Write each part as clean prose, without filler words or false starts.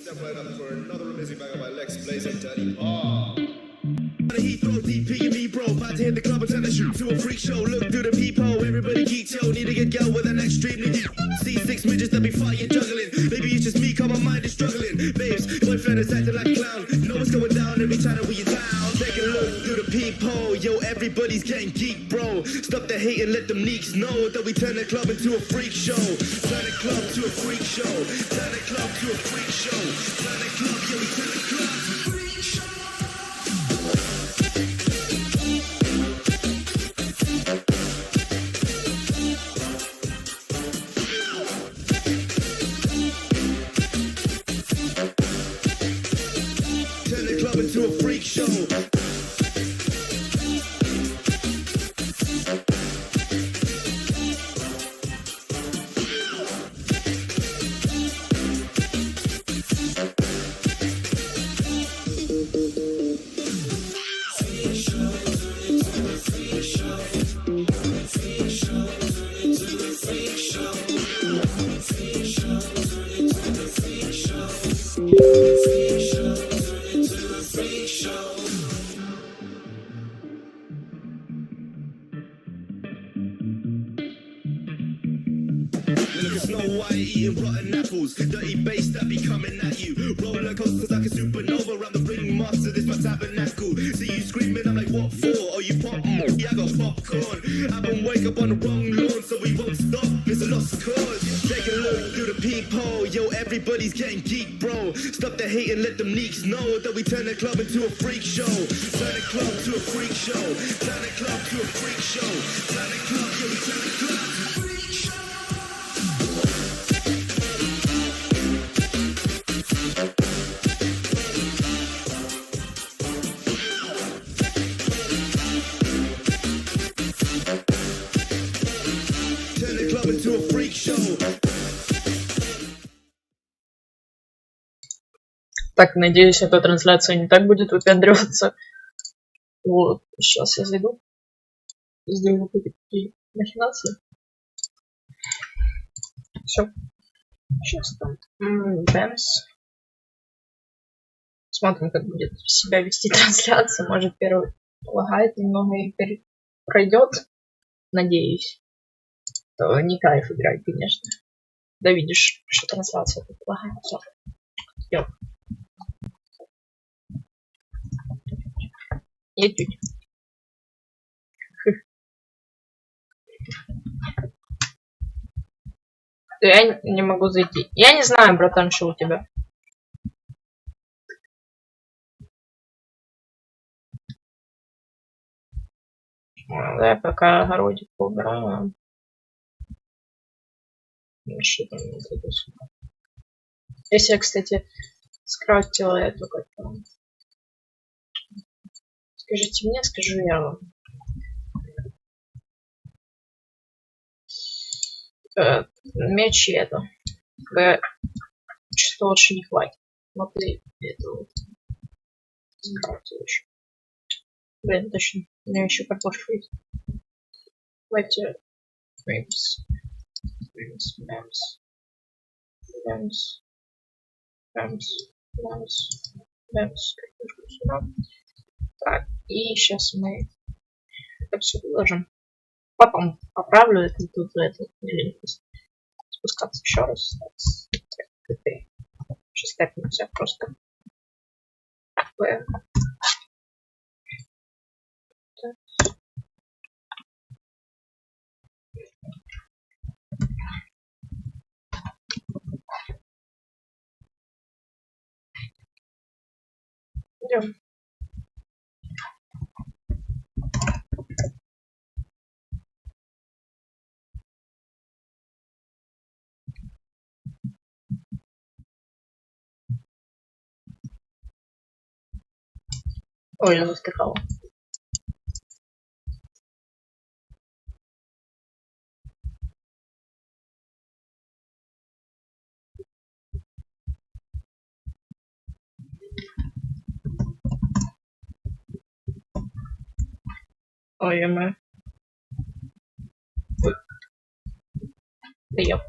step right up for another amazing banger by Lex Blaze and Daddy Paul. He throw DP and me, bro. About to hit the club and turn the shoot to a freak show. Look through the peephole, everybody geek, yo. Need to get girl with an extreme need. See six midgets that be fighting, juggling. Maybe it's just me, cause my mind is struggling. Babes, boyfriend is acting like a clown. Know what's going down every time that we get down. Take a look through the peephole, yo. Everybody's getting geek, bro. Stop the hate and let them neeks know that we turn the club into a freak show. Turn the club to a freak show. Turn the club to a freak show. Turn the club, yo. We turn the club to a freak show. To a freak show. Snow White eating rotten apples, dirty bass that be coming at you. Roller coasters like a supernova around the ringmaster. This my tabernacle. See you screaming, I'm like, what for? Oh, you pop? Yeah, I got popcorn. I've been wake up on the wrong lawn, so we won't stop. It's a lost cause. Take a look through the peephole, yo. Everybody's getting geek, bro. Stop the hate and let them neeks know that we turn the club into a freak show. Turn the club to a freak show. Turn the club to a freak show. Turn the club, yo. We turn the club to a freak show. To a freak show. Так, надеюсь, эта трансляция не так будет выпендриваться. Вот, сейчас я зайду. Сделаю такие махинации. Все. Сейчас там. Бэмс. Смотрим, как будет себя вести трансляция. Может, первый лагает немного и пройдет. Надеюсь. Не кайф играть, конечно. Да видишь, что трансляция тут лагает. Йоп. Я чуть. Я не могу зайти. Я не знаю, братан, что у тебя. Да, я пока огородик поубираю. Что там не зайду сюда. Если я, кстати, скрафтила эту как-то. Скажите мне, скажу я вам. Меч это. Что лучше не хватит. Вот и это вот. Скрафтила еще. Блин, точно. У меня еще картошка есть. Давайте. Бэмс. Картошку сюда. Так, и сейчас мы это все выложим. Потом поправлю это тут, это, или спускаться еще раз. Сейчас тэпнемся просто. Идем. Ой, я заскакала. Ой, мы. Да ёп.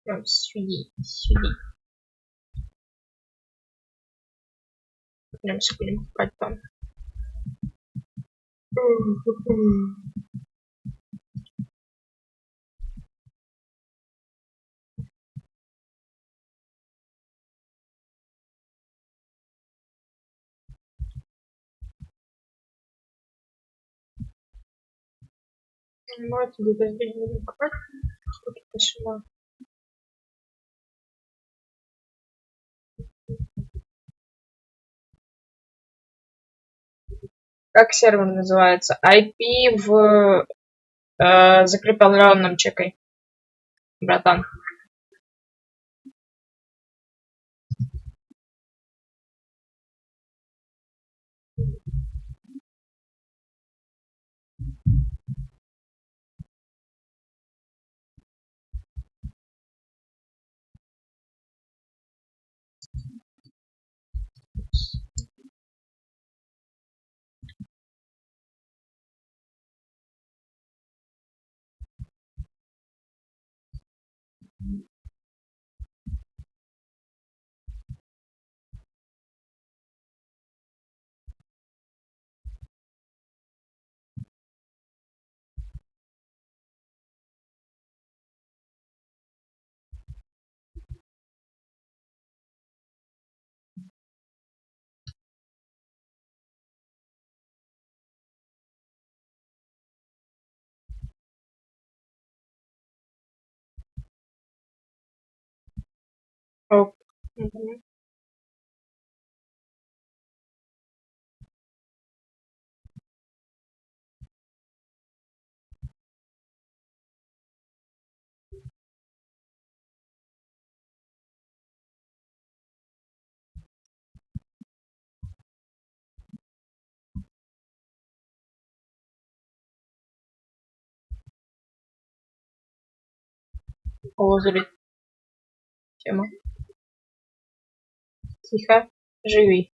Прям сюди, сюди. Прям будем копать там. Ну, где-то здесь будем копать. Что-то сюда. Как сервер называется? IP в закрепленном чекай, братан. О. Угу. Лазурит. Тема. Тихо. Живи.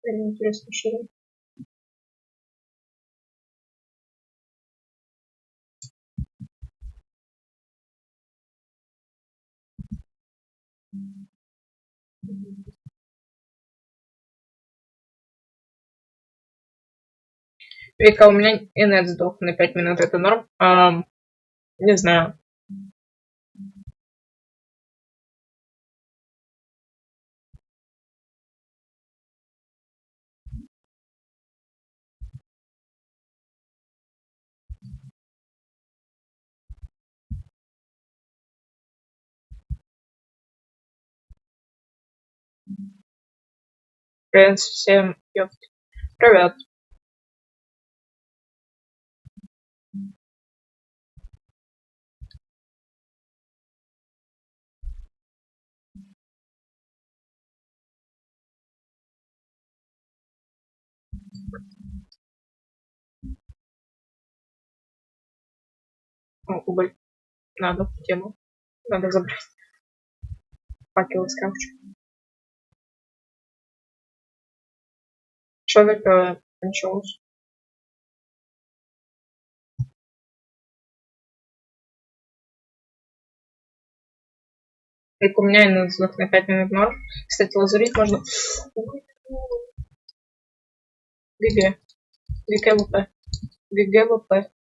Прям интересно, что ли? Вика, у меня инет сдох на 5 минут, это норм? Не знаю. Привет всем, ёпт. Привет. О, убыль. Надо тему. Надо забрать. Факел скрафчу. Что такое кончилось? И у меня инет сдох на 5 минут норм. Кстати, лазурить можно... ГГ. ГГВП. ГГВП.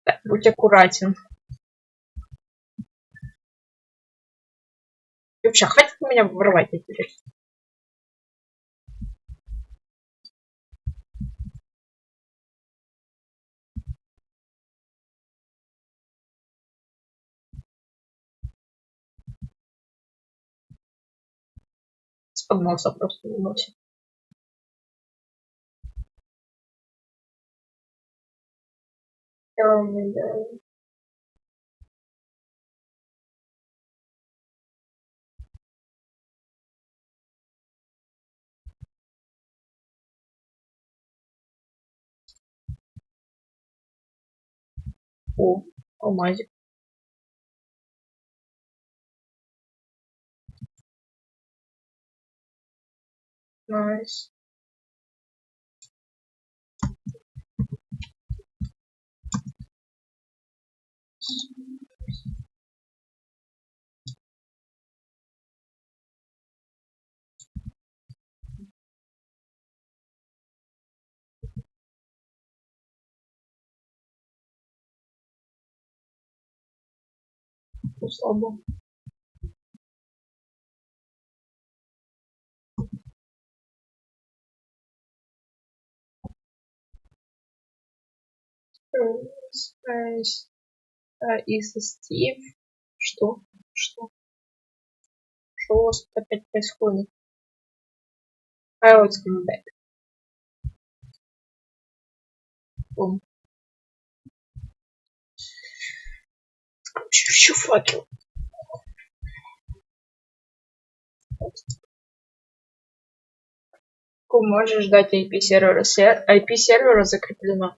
Так, будь аккуратен. И вообще, хватит меня вырывать теперь. Под носа просто выносит. Да. О, алмазик. Найс. Слабо. Найс. Из Стив. Что? Что? Что у вас тут опять происходит? I was coming back. Бум. Включу факел. Можешь ждать IP сервера. IP сервера закреплено.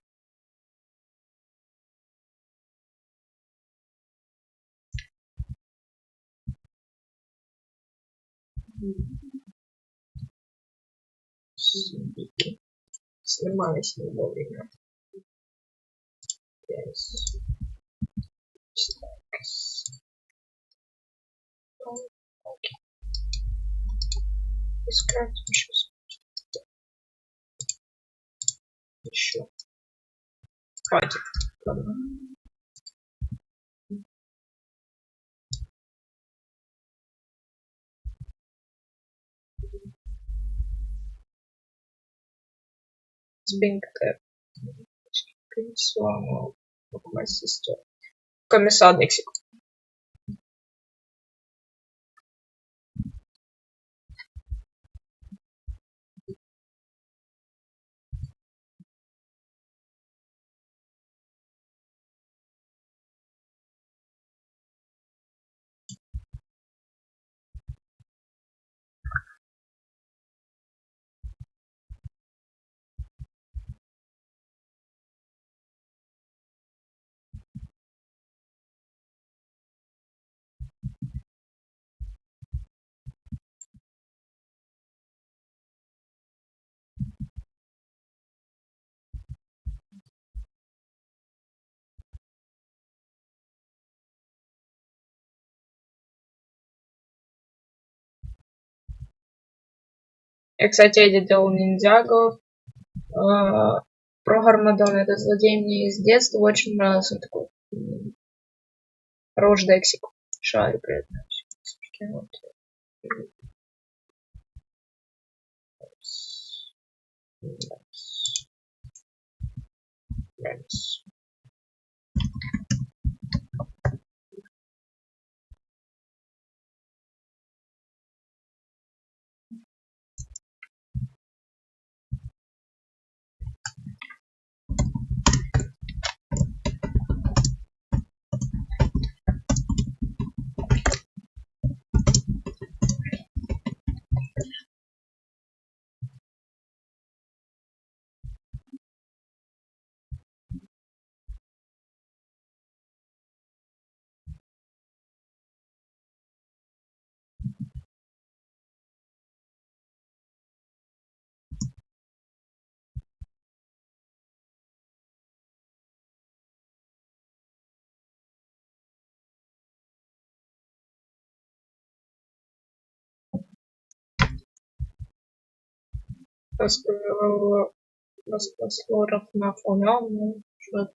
Снимались не вовремя. Yes. Okay. Искать еще. Хватит. Ладно. Being of my sister. Комиссар Мексика. Я, кстати, видел Ниндзяго. Про Гармадон. Этот злодей мне из детства очень нравился. Он такой Рож Дексик. Шарю приятно. Вот. Nice. Распослоров на фоне, что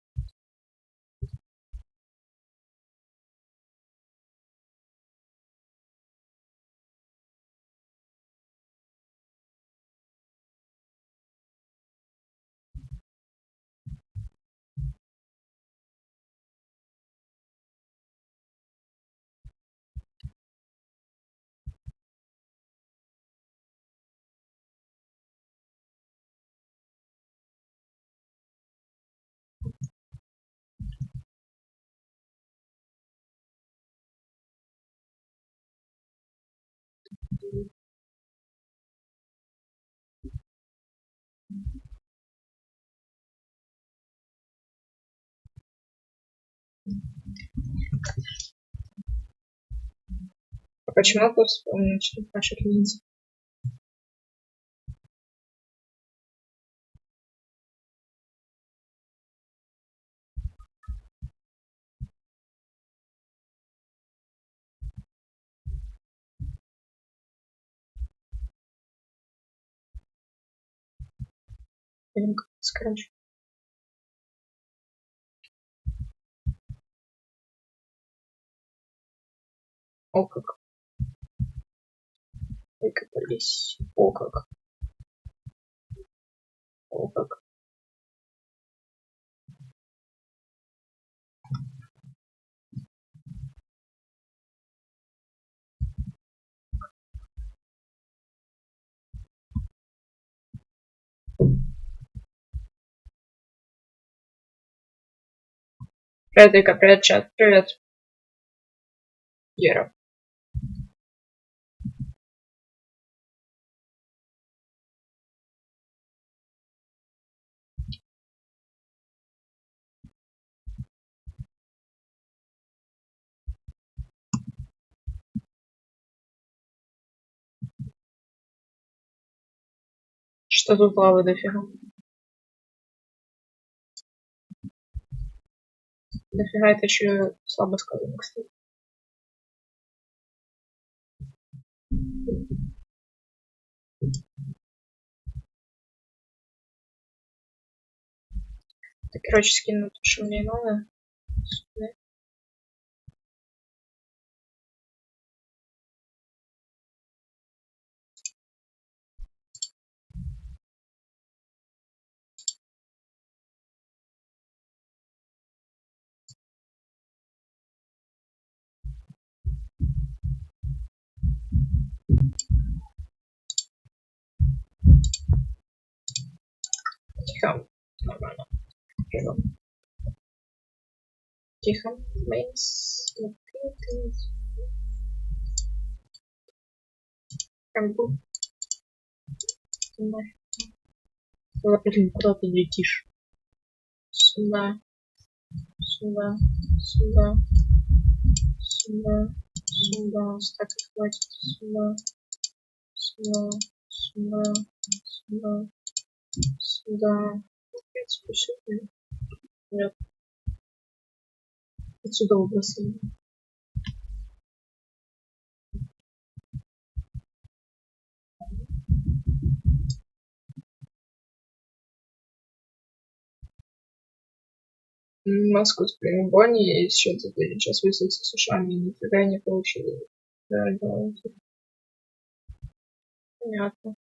А почему ты вспомнил, что наших ниндзя? Блин, как скороче. О как. Выкопались. О как. О как. Привет, Вика, привет, чат, привет. Гера. Что тут лавы дофига? Дофига это еще слабо сказано, кстати. Так, короче, скину то, что мне надо. Сюда. Тихо. Нормально. Тихо. Тихо. Мейнс. Камбу. Блин, куда ты летишь? Сюда. Сюда. Сюда. Сюда. Сюда. Так и хватит. Сюда. Сюда. Сюда. Сюда. Сюда. В принципе, сюда. Нет. Отсюда выбросили. Маску с прямоугольней и счет за сейчас высадиться с ушами. Нифига не получили. Да, давайте. Понятно.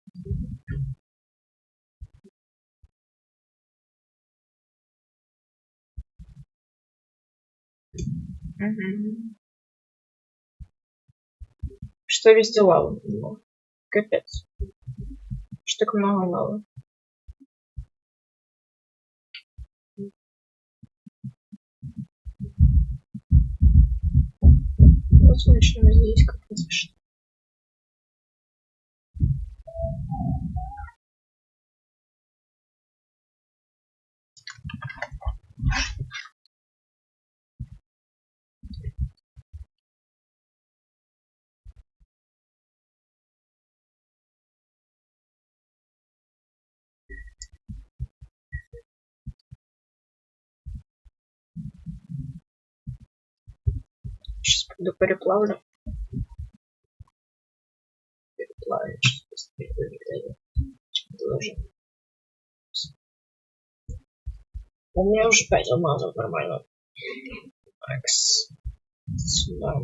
Угу. Что везде лава было? Капец. Что так много лавы? Вот солнечного здесь как раз что. Сейчас пойду переплавлю. Переплавлю. Сейчас быстрее вылетаю. Должен. У меня уже 5 алмазов нормально. Макс. Сюда.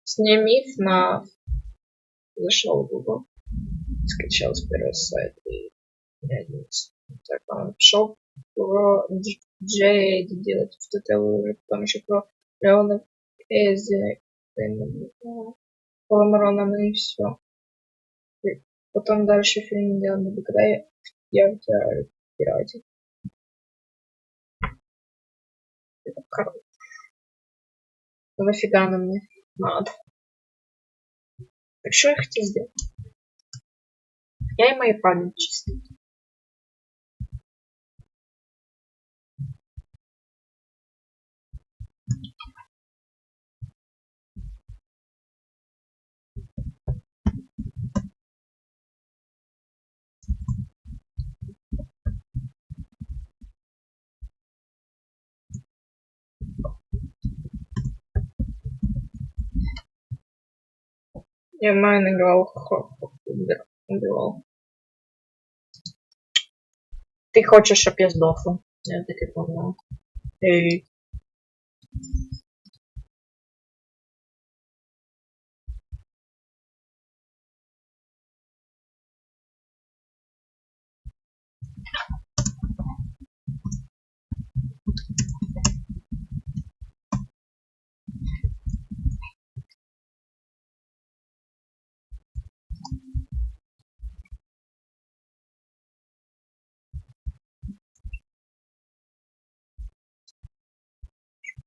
Сними на... Зашел в Google. Скачал с первого сайта и так, он шел про Джейд делать в ТТ, потом еще про Леона Эзи, Поломарона, и все. Потом дальше фильм делали, когда я в пирате. Короче. Нафига нам мне надо. Так что я хотел сделать? Я и мои память чисто. Я майн играл, убивал. Ты хочешь, чтоб я сдохла? Я так и понял. Эй.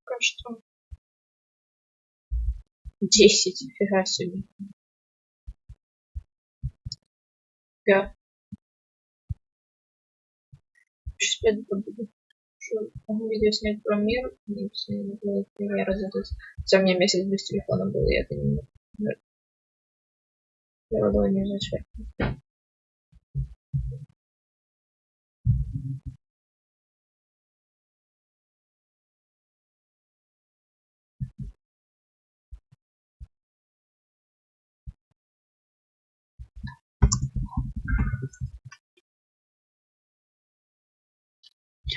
Пока что 10, фига себе. Я сейчас пойду побуду. Могу видео снять про мир, и примеры задать. Хотя у меня месяц без телефона был, и это не... Я его не изучаю.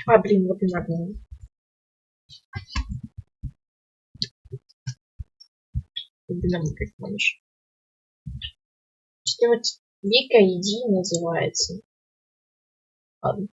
А, блин, вот и надо. Динамика, помнишь? Что вот Вика иди называется. Ладно.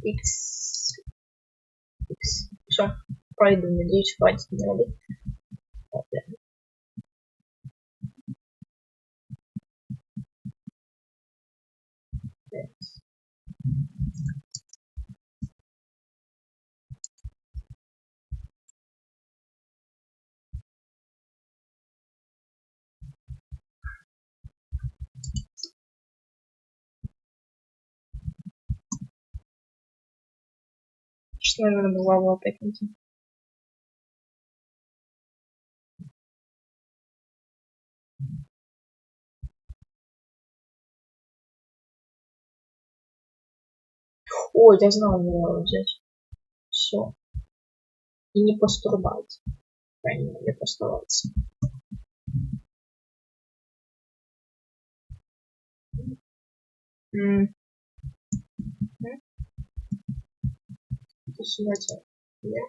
X. Все, пойду, надеюсь, хватит много. Вот, да. Что, наверное, была опять найти. Ой, я знал, не надо взять. Все. И не постурбать. Правильно, не поставаться. Посылать. Я.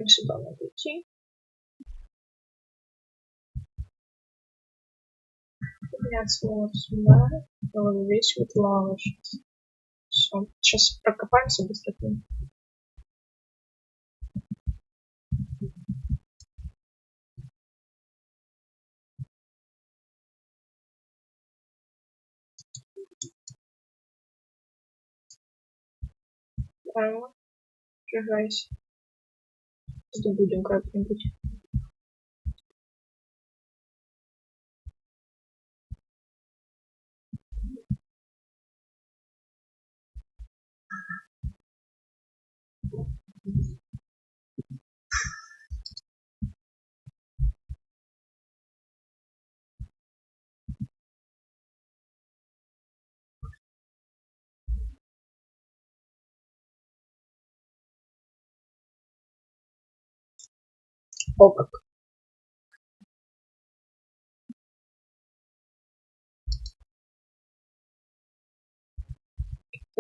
Сюда надо идти. Поднять слово сюда. Вот здесь вот лава сейчас. Все. Сейчас прокопаемся быстро. Правильно. Сжигайся. Тут будем как-нибудь. О, как.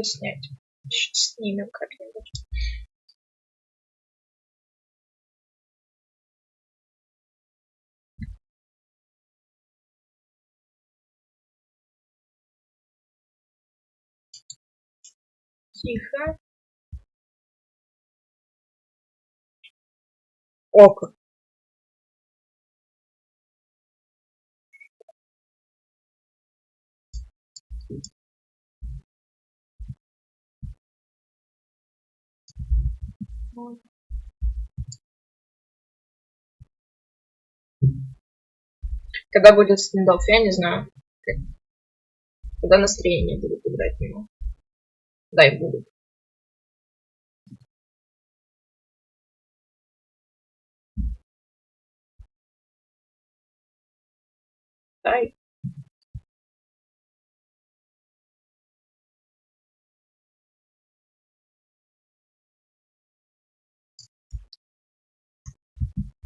Снять. Сейчас снимем как-нибудь. Тихо. Ок. Когда будет стендов, я не знаю. Когда настроение будет играть в него. Дай будет. Дай.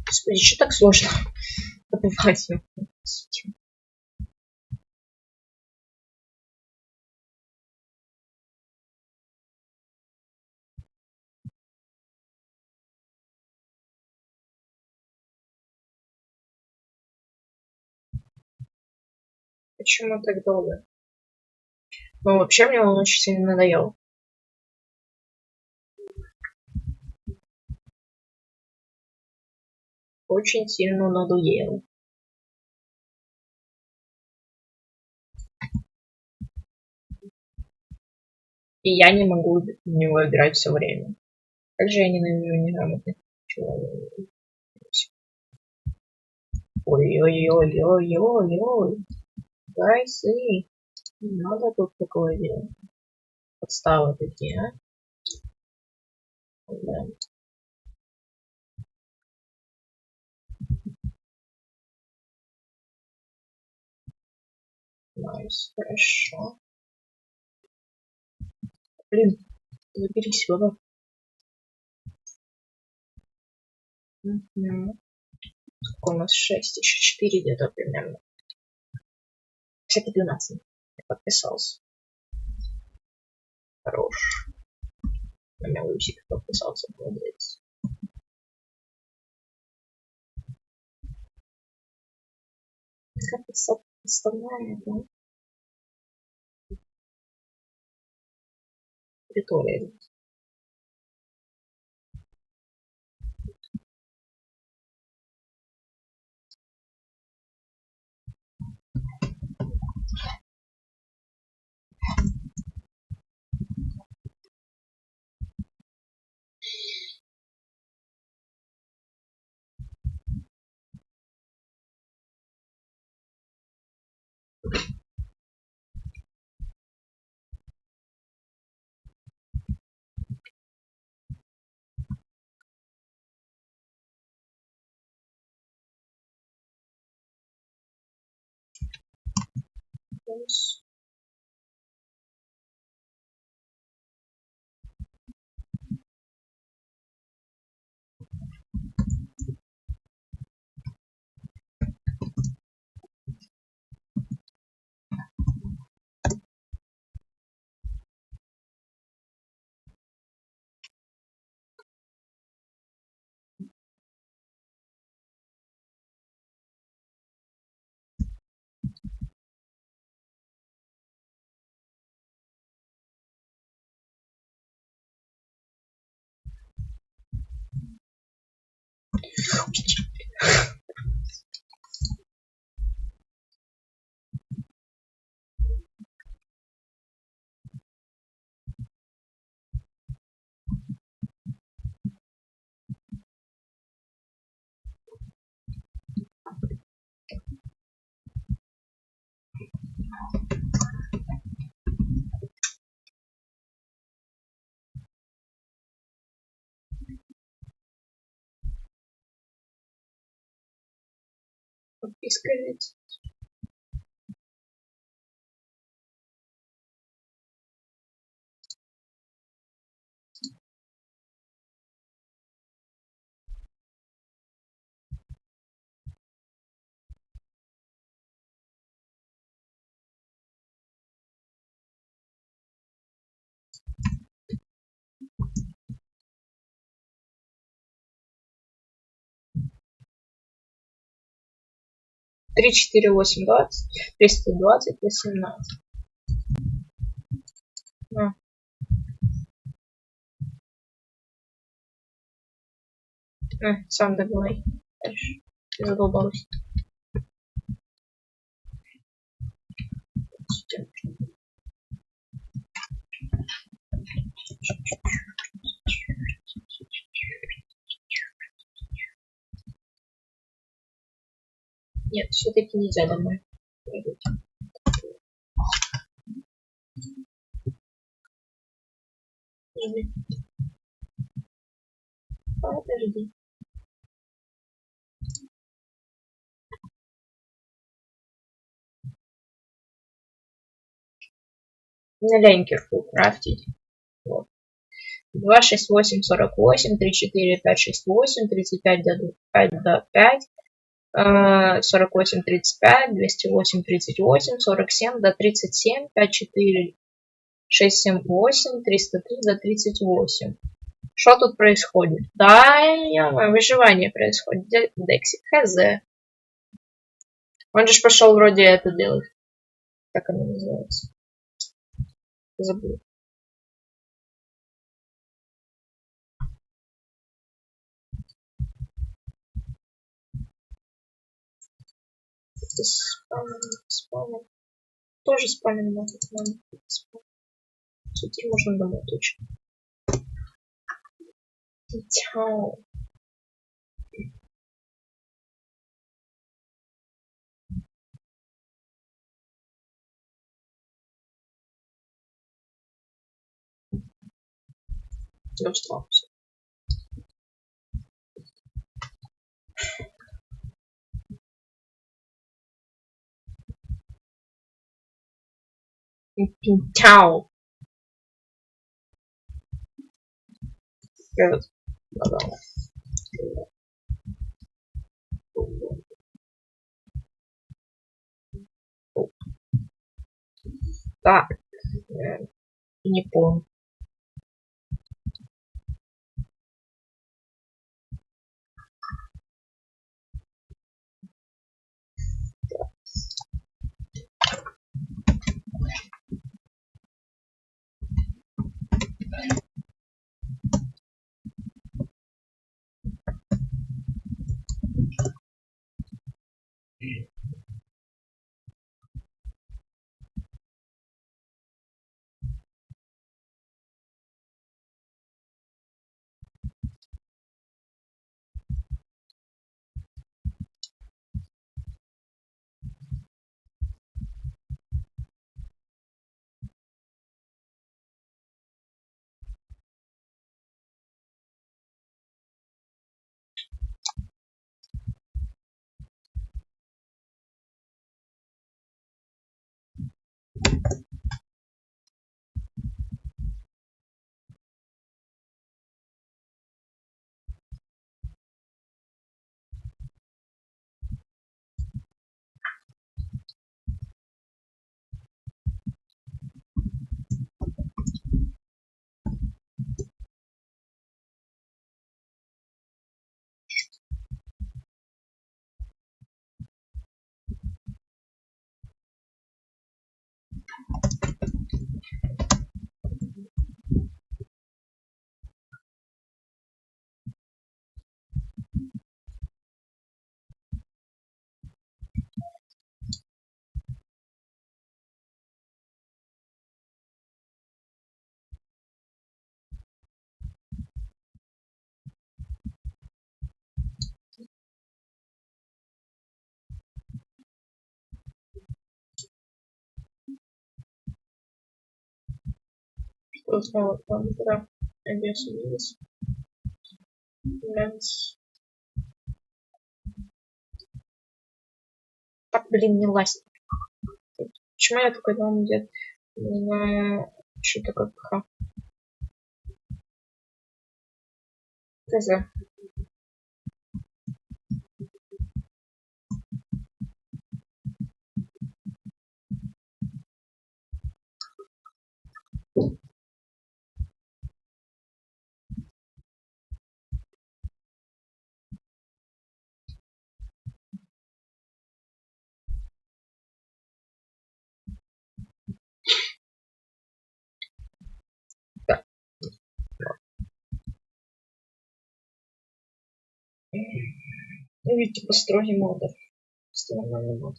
Господи, что так сложно добывать? Почему так долго? Ну, вообще, мне он очень сильно надоел. Очень сильно надоел. И я не могу в него играть все время. Как же я ненавижу неграмотных человек. Ой-ой-ой-ой-ой-ой. Гайсы. Не надо тут такое делать. Подставы такие, а? Да. Найс, хорошо. Блин, забери сюда. Сколько у нас? 6, еще 4 где-то примерно. Кстати, 12. Я подписался. Хорош. На меня Лусик подписался, молодец. Как подставляем, да? Территория. Плюс. Подписка ведь. Три, 4, 8, 20. 320, 18. Сам добывай. Дальше. Задолбалась. Нет, все-таки нельзя домой. Подожди. Подожди. На лянкерку крафтить. Вот. 2, 6, 8, 48, 3, 4, 5, 6, 8, 35 до 5 до 5, 48, 35, 208, 38, 47 до 37, 5, 4, 6, 7, 8, 303 до 38. Что тут происходит? Да, выживание происходит. Дексик, хз. Он же пошел вроде это делать. Как оно называется? Забыл. Это спавнер. Тоже спавнер может нам. Теперь можно домой точно. Тяу. Ну что, все. Тяу. Привет. Так. Не помню. Что снова там игра? Надеюсь, увиделась. Так, блин, не лазь. Почему я только дом где что-то как ТЗ. Да. Видите, построим модер. Нормальный мод.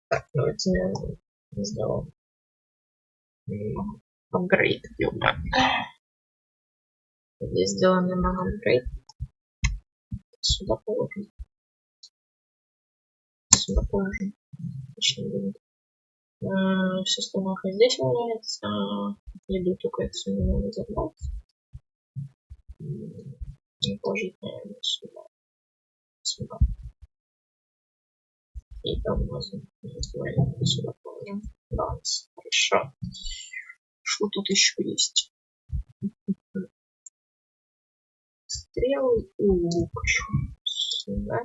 Так, давайте сделаем апгрейд. Здесь сделаем немного апгрейд. Сюда положим. Сюда положим. Точно будет. Все остальное здесь меняется. Еду только это не надо забрать. И положить, наверное, сюда. Сюда. И там можно сюда положим. Да, хорошо. Что тут еще есть? Стрелы и лук. Сюда.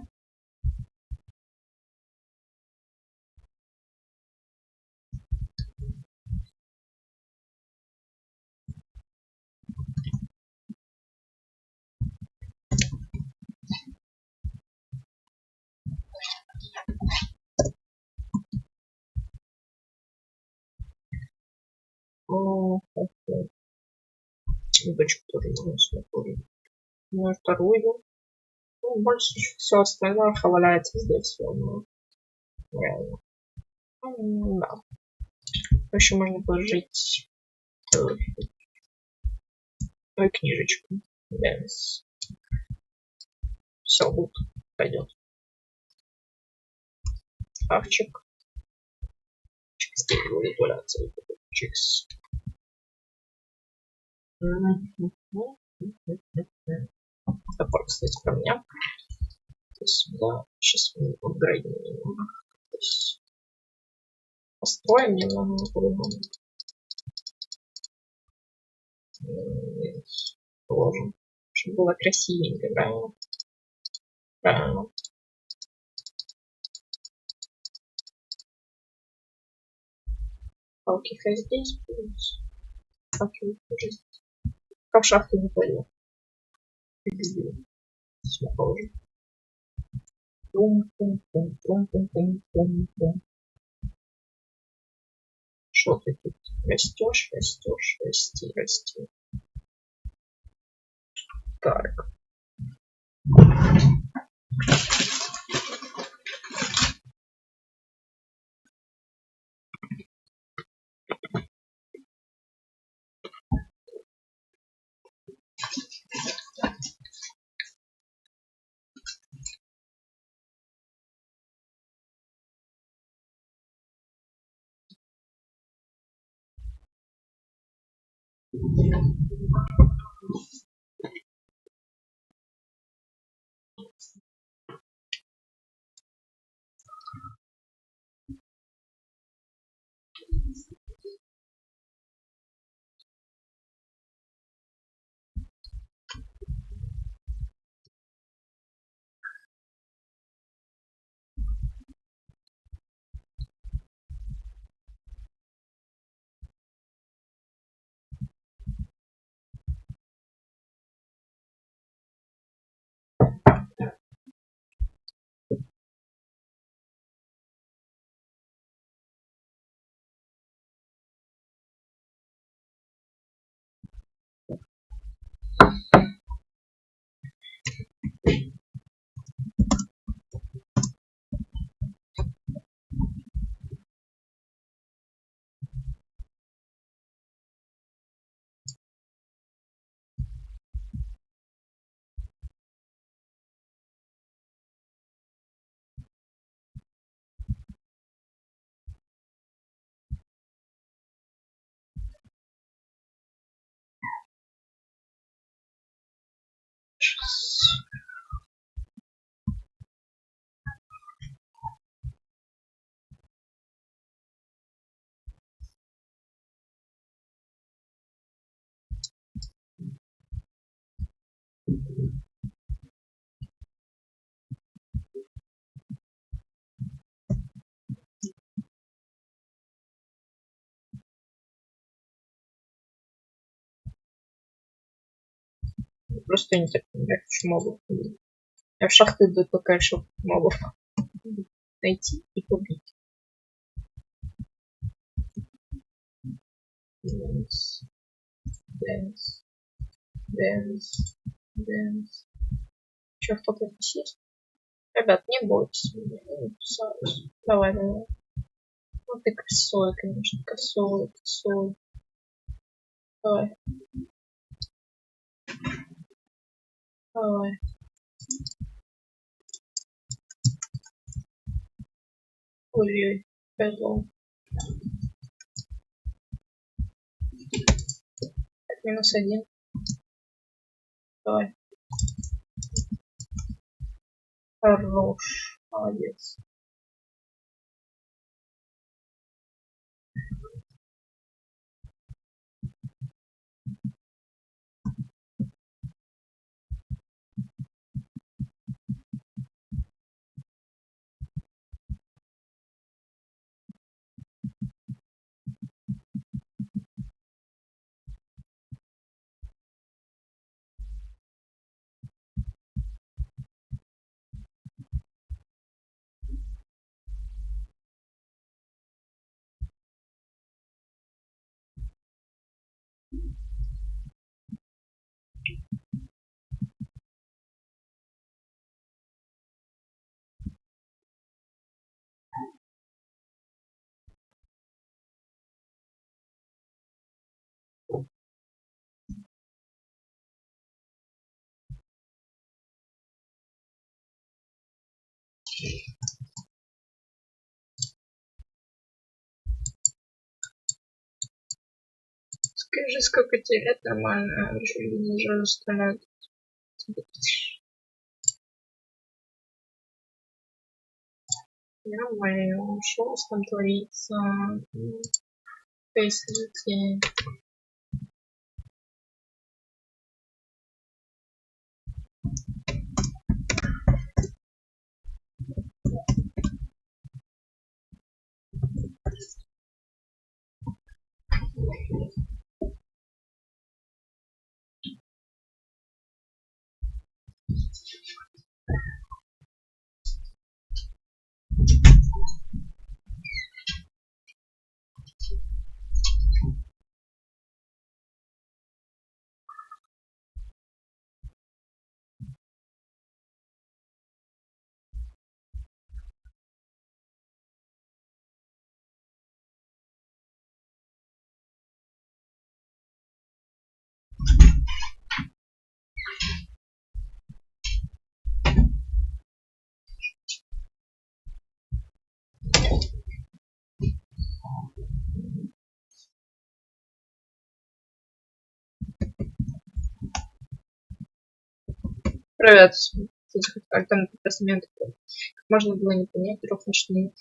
Бычку тоже нужно сюда положить. Ну и вторую. Ну, больше все остальное валяется здесь. Реально. Да. Еще можно положить книжечку. Dance. Все, вот. Пойдет. Шкафчик. Здесь будет валяться. Чикс. Топор, кстати, ко мне. То есть, да, сейчас мы апгрейдим немного. То есть, построим немного по-другому. Положим, чтобы было красивенько, правильно? Правильно. Палки хай здесь будут. Палки тоже здесь. Как в шахту не пойду. Сюда положим. Что ты тут растешь, расти. Так. Просто не так понимаю, почему мобов. Я в шахты иду только, чтобы мобов найти и побить. Dance. Че, кто-то здесь есть? Ребят, не бойтесь меня, я не писалась. Давай. Ну ты косой, конечно, косой. Давай. Давай. Ой-ой, повезло. Так, -1. Давай. Хорош. Молодец. Скажи, сколько тебе лет, нормально, или не жестко надо. Нормально, что у вас там творится? Поясните. Привет. Как там просто момент, как можно было не понять, рухнувший.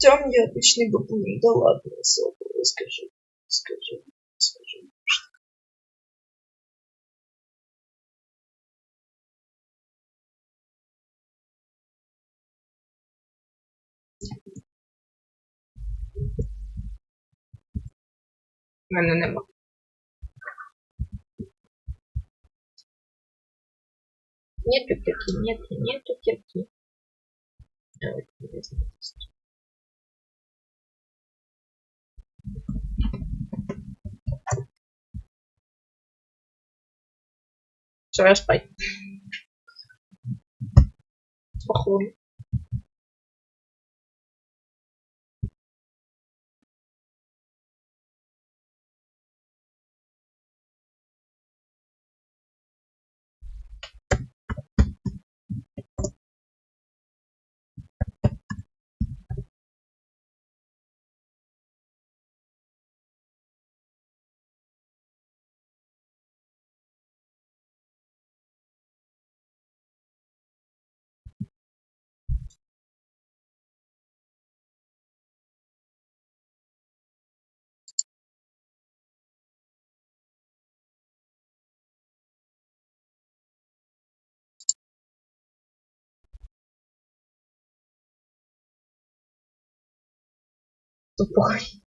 Тём, я обычный бабуль, да ладно, скажи. Мене нема. Нету кирки, нету кирки. Все, я спать. Походу. Тупой.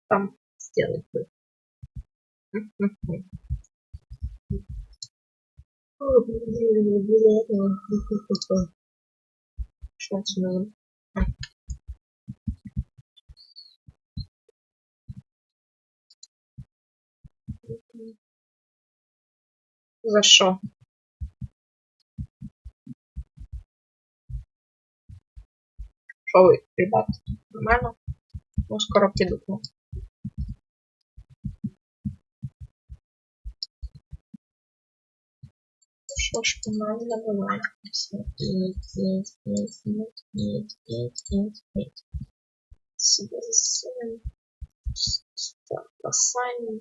Там сделать бы. Что отсюда? За что? Что вы, ребят? Нормально? Ну, скоро приду к вам. Что ж, нормально бывает. Себе засунем. Бросаем.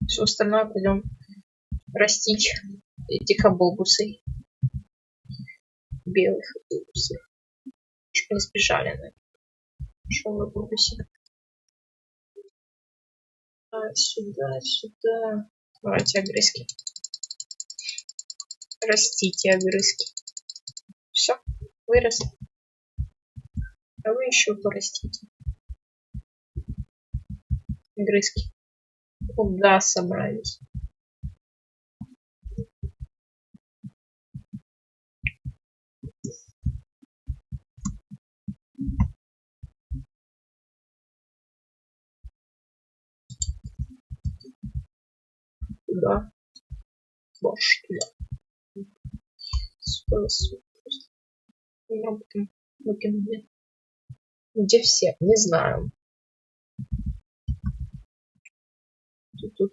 Все остальное пойдем растить эти кабобусы. Белых кабобусов. Чтобы не сбежали на кабобусе. Сюда. Давайте огрызки. Растите огрызки. Все, вырос. А вы еще порастите. Огрызки. Куда собрались? Туда. Больше туда. Выкинули. Где все? Не знаю. Тут.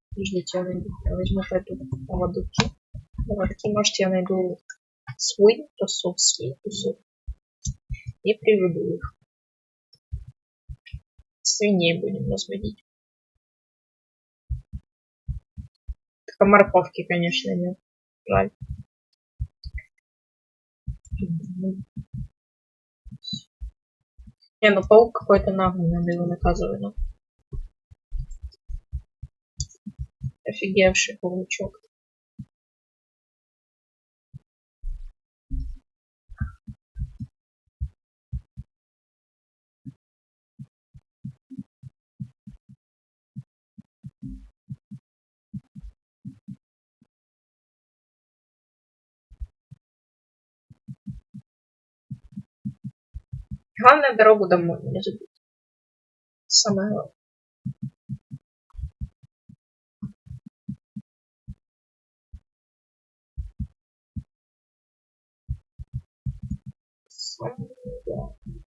Подождите, я найду. Я возьму пойду поводки. Поводки, может, я найду свой тусов, и приведу их. Свиней будем разводить. Только морковки, конечно, нет. Жаль. Не, ну паук какой-то наглый, надо его наказывать. Ну. Офигевший паучок. Главное, дорогу домой не забыть. Самое главное. Самое главное.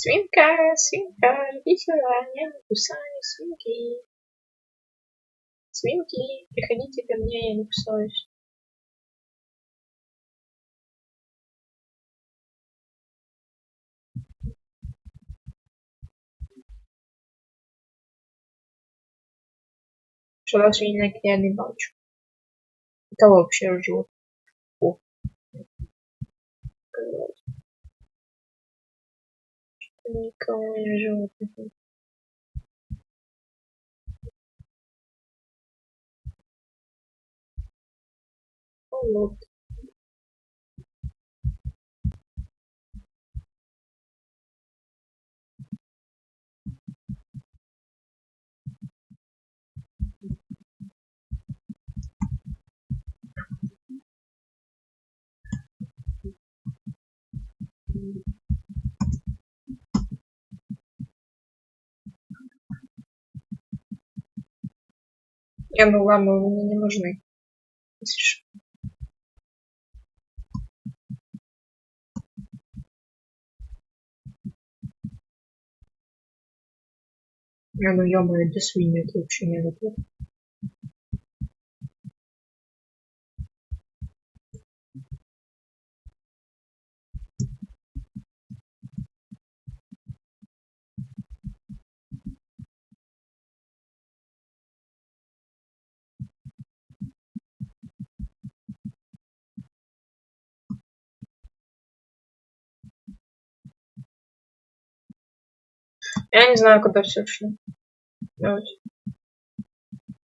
Свинка, свинка, иди сюда, я не кусаю свинки. Свинки, приходите ко мне, я не кусаюсь. Что даже не я не бачу. Это вообще живот. О, никого не животных. Вот. Не, ну ладно, мне не нужны. Если что. Не, ну ё-моё, для свиньи это вообще не готово. Я не знаю, куда все шло. Давайте.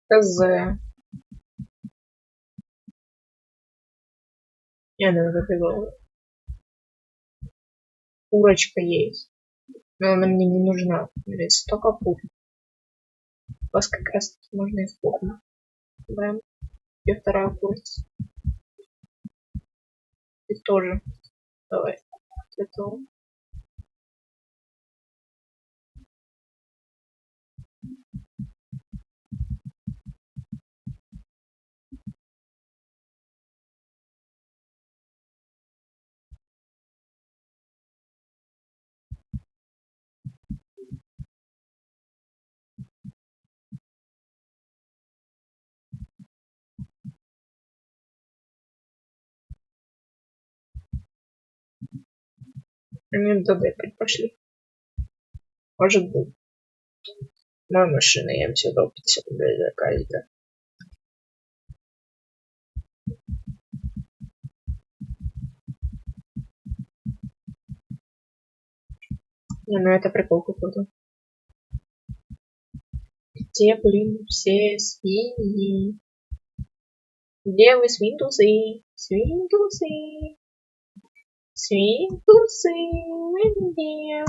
КЗ. Я не забивала. Курочка есть. Но она мне не нужна. Блин, столько кур. У вас как раз таки можно их кормить. Бэм. И вторая курица. И тоже. Давай. Это. Они туда пошли. Может быть. Моя машина, я им все дал 50 рублей за каждое. Не, ну это прикол какой-то. Где, блин, все свиньи? Где вы, свинтусы? Свинтусы. Свинтусы. Где?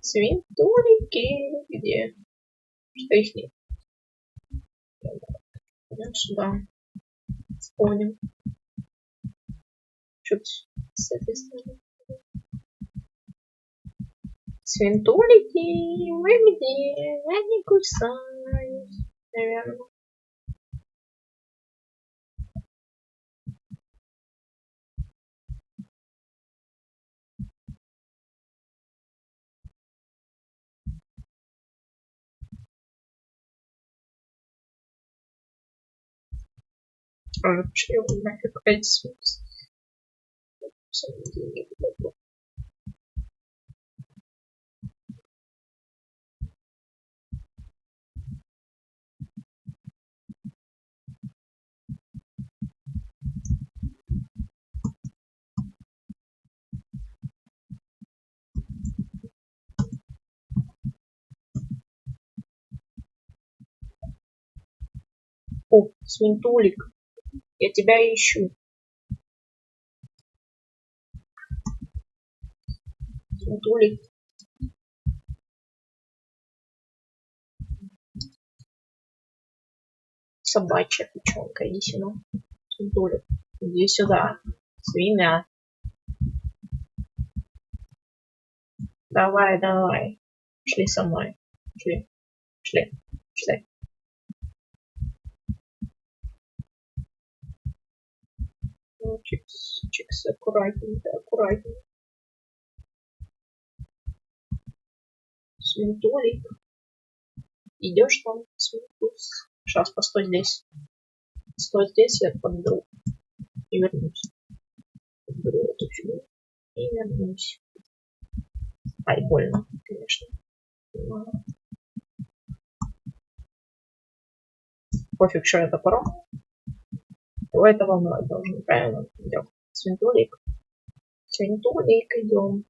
Свинтулики. Где? Что их нет? Пойдем сюда. Сходим. Чуть с этой стороны. Свинтулики, вы где? Я не кусаюсь. Наверное. Тоже пошли его нафиг, опять смысл. О, Свинтулик, я тебя ищу. Свинтулик. Собачья печенка, иди сюда. Свинтулик, иди сюда. Свинья. Давай, давай. Шли со мной. Шли. Шли. Шли. Ну, чикс, чикс, аккуратненько, аккуратненько. Свинтулик. Идешь там, Свинтус. Сейчас, постой здесь. Стой здесь, я подберу. И вернусь. Подберу эту фигуру. И вернусь. Ай, больно, конечно. Пофиг, что я топором. Его это волнует, должен правильно. Идем. Свинтулик. Свинтулик, идем.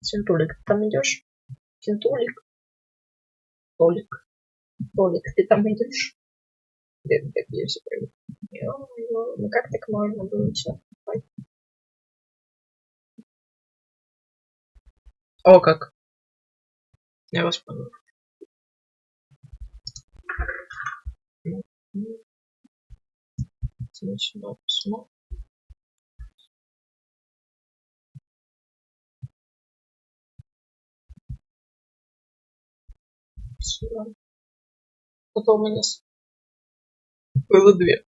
Свинтулик, ты там идешь? Свинтулик. Толик. Толик, ты там идешь? Я все прыгаю. Ну как так можно было все? О, как. Я вас понял. Сюда посмотрим. Сюда. Потом у меня было две.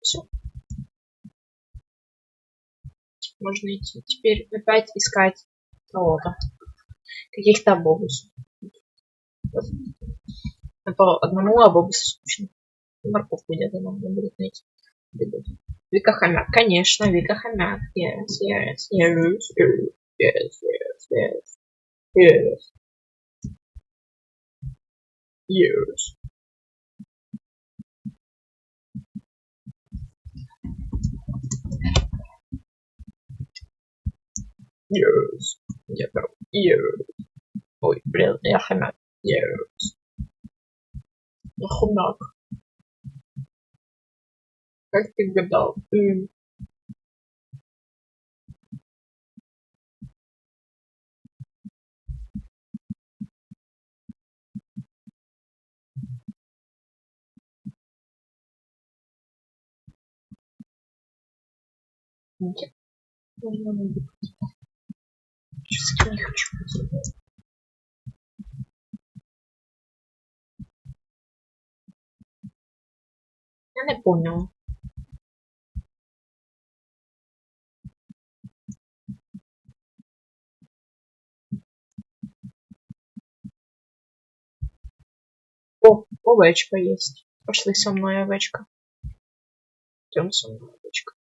Все. Можно идти. Теперь опять искать кого-то. Каких-то бобусов. А то одному бобусу скучно. Морковку где-то нам будет найти. Вика Хомяк. Конечно, Вика Хомяк. Yes, yes, yes, yes, yes, yes, yes, yes. Yes. Yes. Ой, блин, я хомяк. Yes. Я хомяк. Как ты гадал? Нет. Можно найти. Сейчас я не хочу. Я не понял. О, овечка есть. Пошли со мной, овечка. Идем со мной, овечка.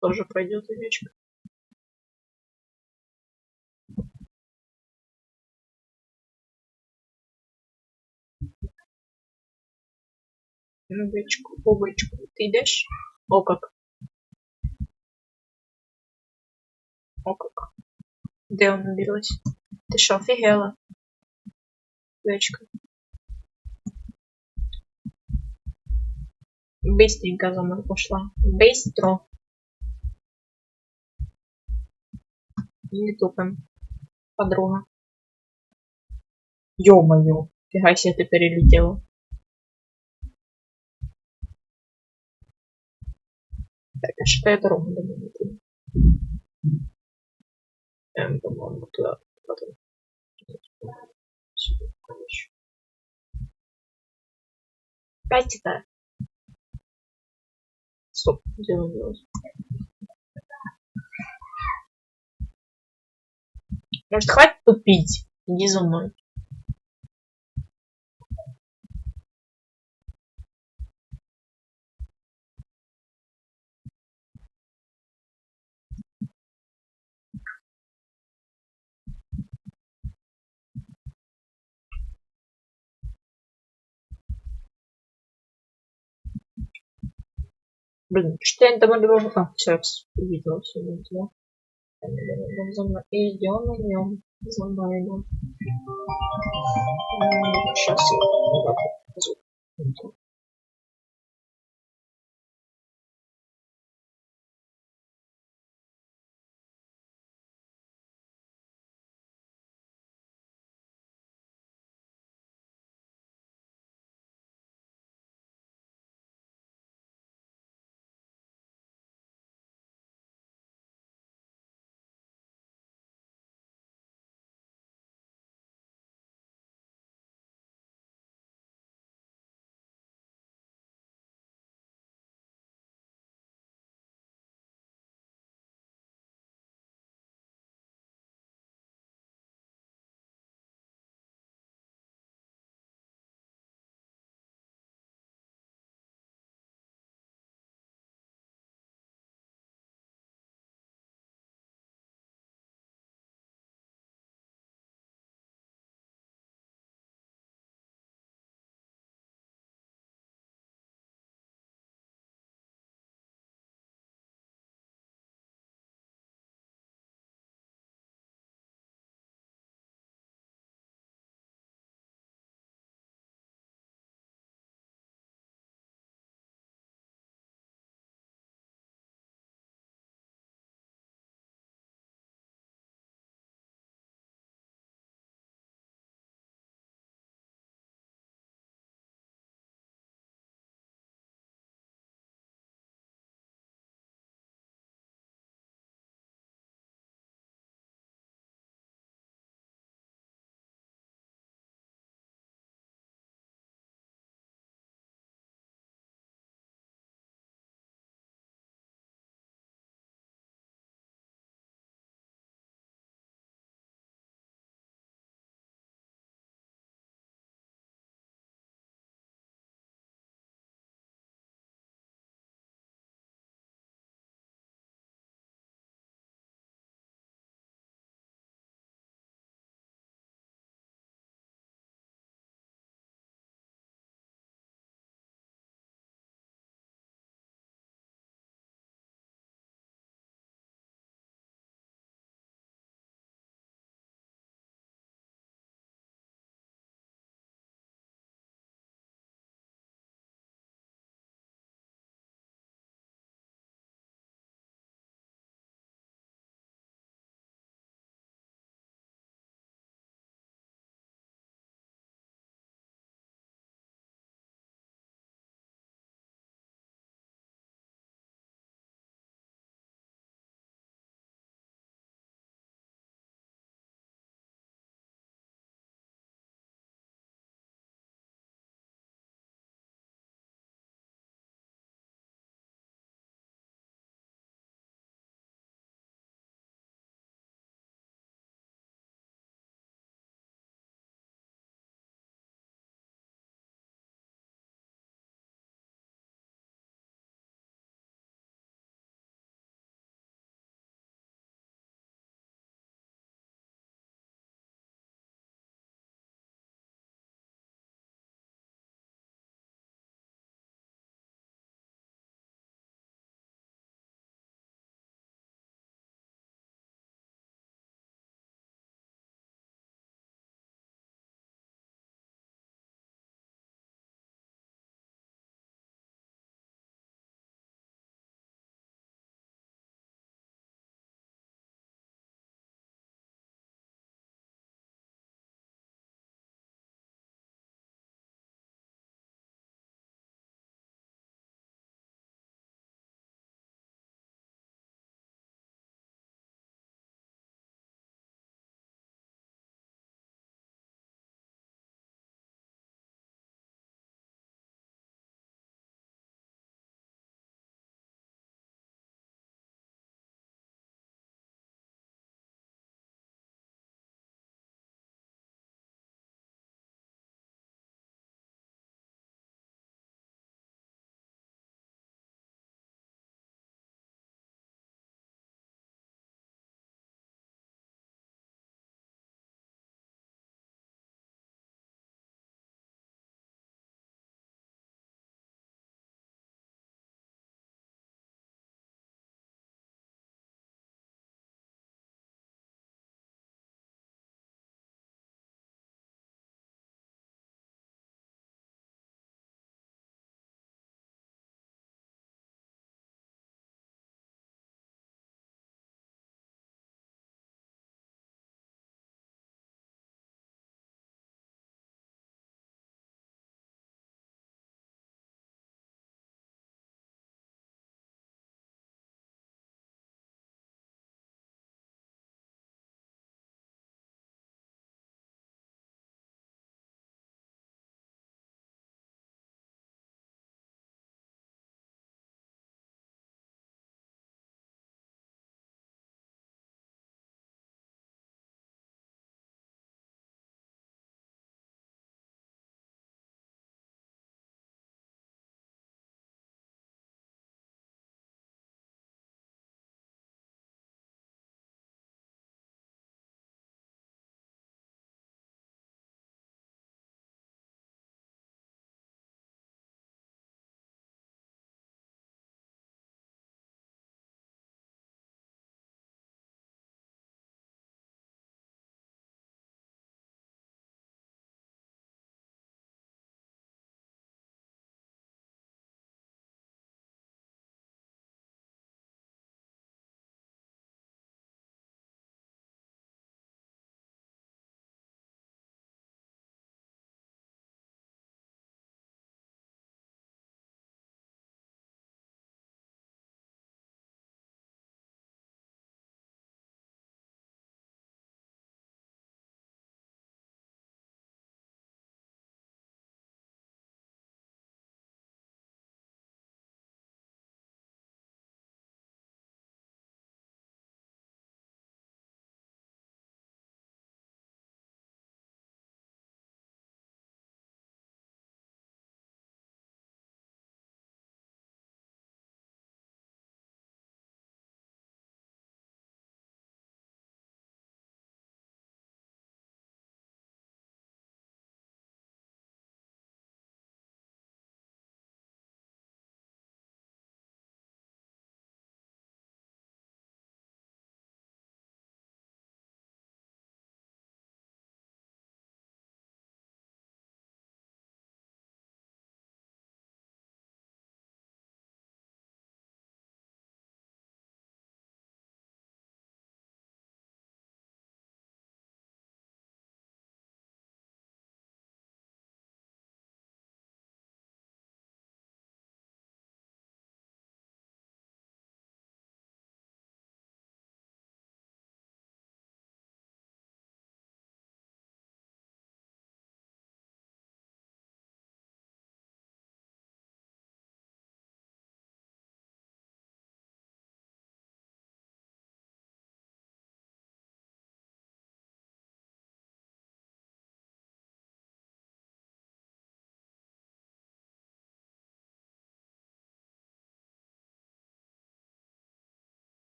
Тоже пойдет овечка. Овечку, овечку. Ты идешь? О как. О как. Где он набилась? Ты шо, офигела? Дочка. Быстренько за мной пошла. Быстро. Не тупим. Подруга. Ё-моё. Фига себе ты перелетела. Так, а что я дорогу домой иду? По-моему, туда. Потом. Сюда, короче. Опять это. Стоп, где он делать? Может, хватит тупить? Иди за мной. Блин, что я там должен... А, все, увидела, все увидела. Идем за мной. Идем. За мной идем. Сейчас я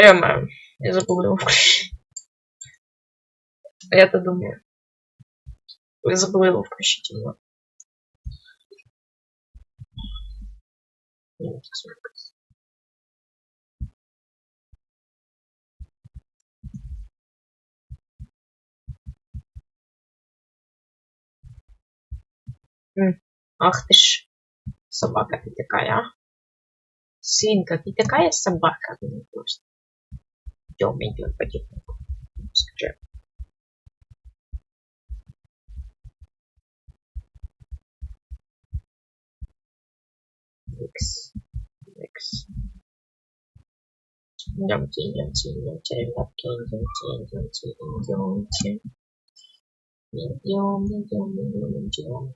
Я забыл его включить. Я-то думаю. Я забыл его включить. Ах ты ж. Собака ты такая, а? Свинка, ты такая собака. Ну, просто. Идем потихоньку. Скажи. Икс. Идемте, ребятки, идем.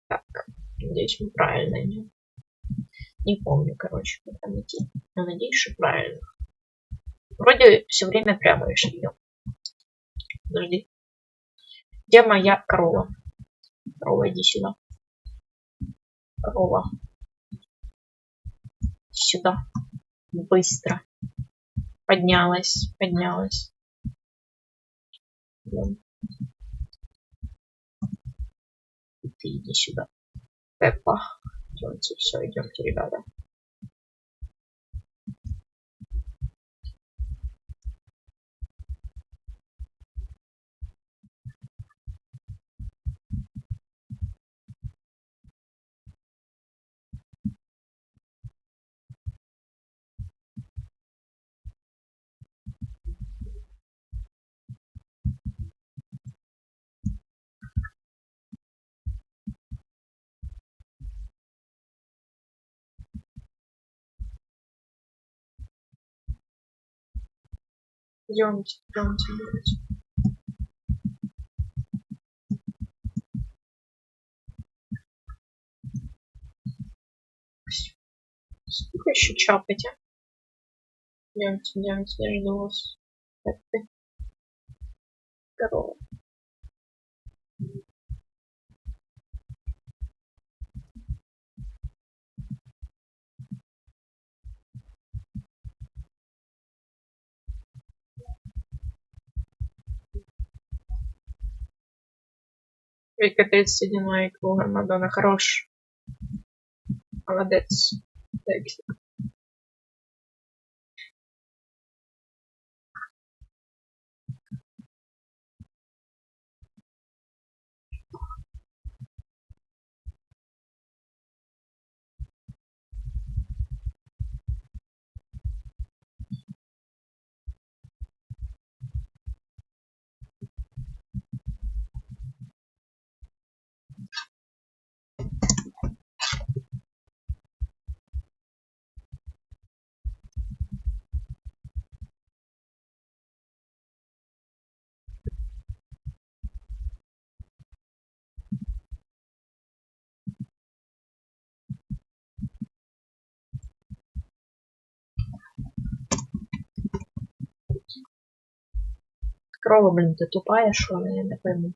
Так, надеюсь, мы правильно идем. Не помню, короче, как там идти. Но надеюсь, что правильно. Вроде все время прямо идем. Подожди. Где моя корова? Корова, иди сюда. Корова. Сюда. Быстро. Поднялась. Ты иди сюда. Пеппа. Идемте, все, идемте, ребята. Идемте. Сколько еще чапать, а? Идемте, я жду вас. Так ты. Корова. Вика 31 лайк, Мадонна, хорош. Молодец. Текст. Корова, блин, ты тупая, что ли? Я не пойму.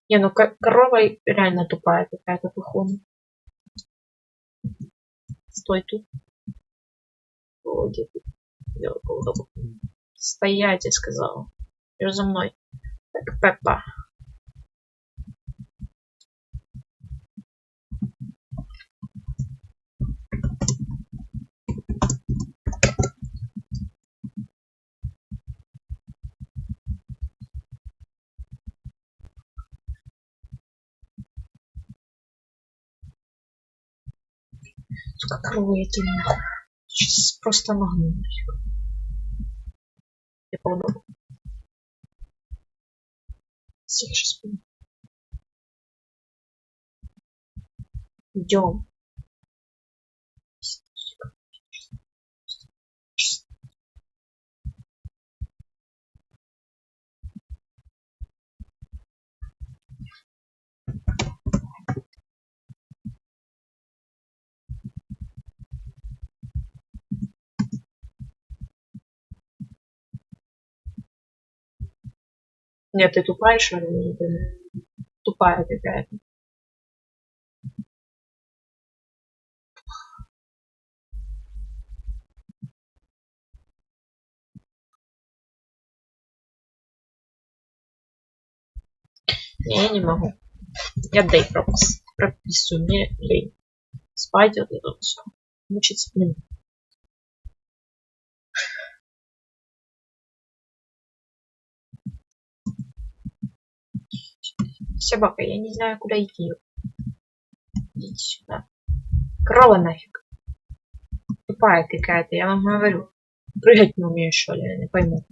Не, ну корова реально тупая какая-то, походу. Стой тут. Стоять, я сказала. Идешь за мной. Так, Пеппа. Сука, корова, я тебе нахуй. Сейчас просто нагну. Я подумал. Сейчас буду. Идем. Нет, ты тупая, что ли? Тупая какая-то. Не, я не могу. Я дай прописываю. Мне лень. Спать вот это вот все. Мучиться, блин. Собака, я не знаю, куда идти. Идите сюда. Корова нафиг. Тупая какая-то, я вам говорю. Прыгать не умею, что ли, я не пойму.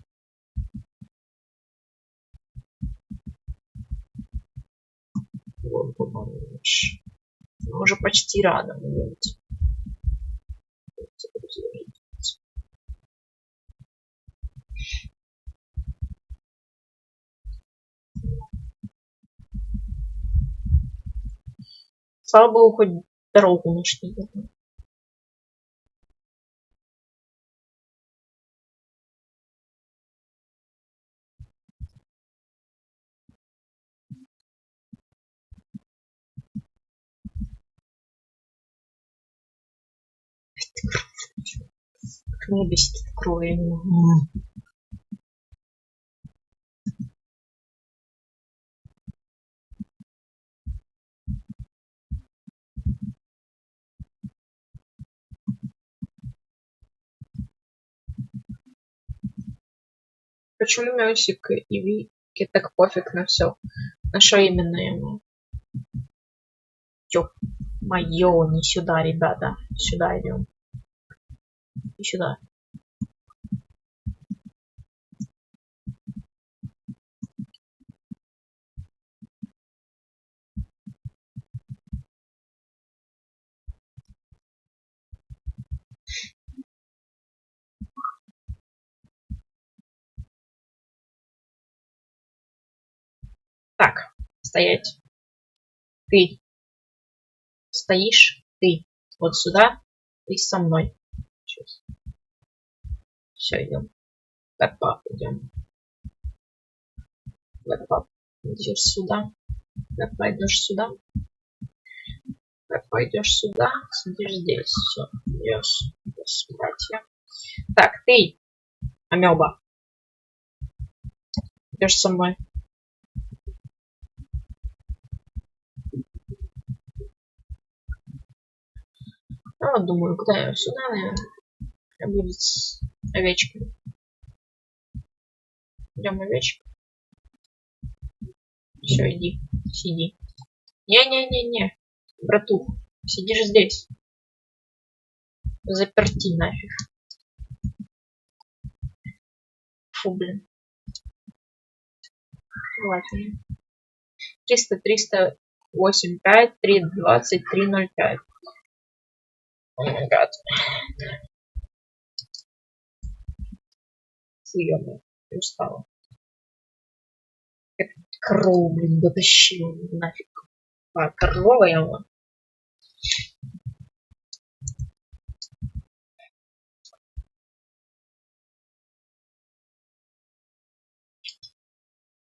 Мы уже почти рядом. Слава богу, хоть дорогу нашли. Как меня бесит эта кровь, я не могу. Почему Мёсик и Вики так пофиг на все? На что именно ему? Ё-моё, не сюда, ребята. Сюда идем. И сюда. Так, стоять. Ты стоишь, ты вот сюда, ты со мной. Сейчас. Все, идем. Так, пап, идем. Так, пап, идешь сюда. Так, пойдешь сюда. Так, пойдешь сюда, сидишь здесь. Все, идешь, братья. Так, ты, амеба, идешь со мной. Ну, вот думаю, куда я сюда, наверное. Я буду с овечками. Идем овечек. Все, иди, сиди. Не-не-не-не, братух, сидишь здесь. Заперти нафиг. Фу, блин. Ладно. 300-308-5, 320-305. О май гад. Фу, устала. Корову, блин, дотащила нафиг. А, корова я вон.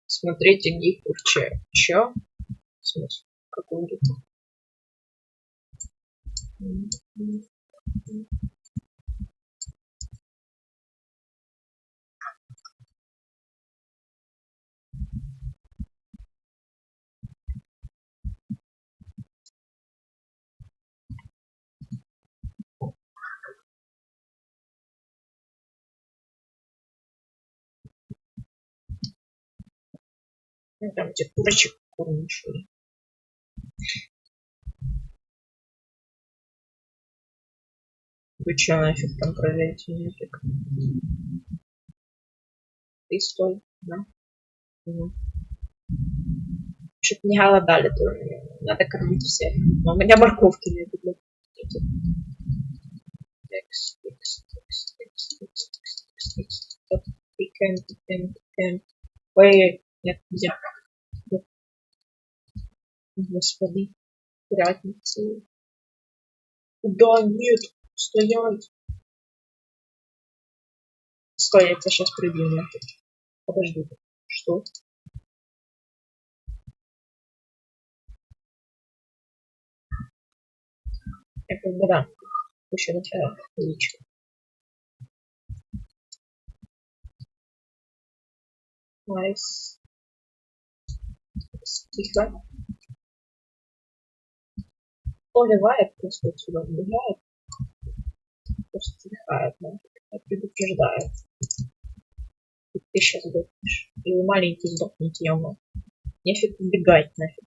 Смотрите гифку в чё? В смысле? Какую гифку? Ну, там эти курочек кормят, что ли. Вы чё нафиг там проверите нафиг? Ты стой, да? Угу. Чтоб не голодали тоже. Надо кормить всех. Но у меня морковки нет. Тыкаем. Ой, нет, нельзя. Господи, пиратница. Куда? Нет, стоять. Стой, я тебя сейчас прибью. Подожди. Что? Я как бы да. Еще на твоя личка. Найс. Тихо. Поливает, просто отсюда убегает. Просто стихает, да. Предупреждает. И ты сейчас сдохнешь. И вы маленький сдохнете, ё-моё. Нефиг убегать нафиг.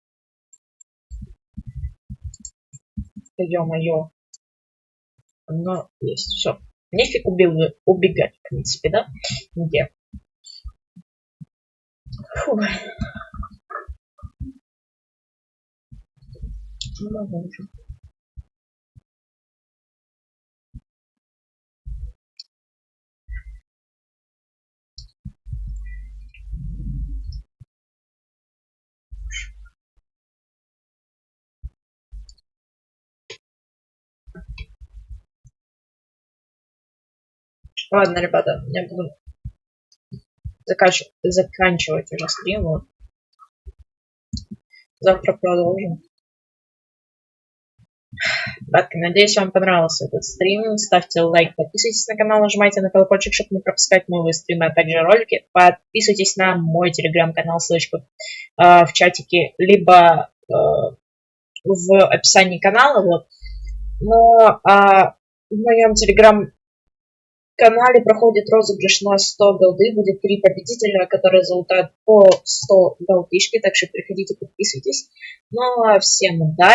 Ё-моё. Оно есть. Все. Нефиг убегать, в принципе, да? Где? Фу. Не могу уже. Ладно, ребята, я буду заканчивать уже стрим. Вот. Завтра продолжим. Так, надеюсь, вам понравился этот стрим. Ставьте лайк, подписывайтесь на канал, нажимайте на колокольчик, чтобы не пропускать новые стримы, а также ролики. Подписывайтесь на мой телеграм-канал, ссылочка в чатике, либо в описании канала. Вот. Но в моем телеграм-канале проходит розыгрыш на 100 голды. Будет 3 победителя, которые залутают по 100 голдишки. Так что приходите, подписывайтесь. Ну а всем удачи.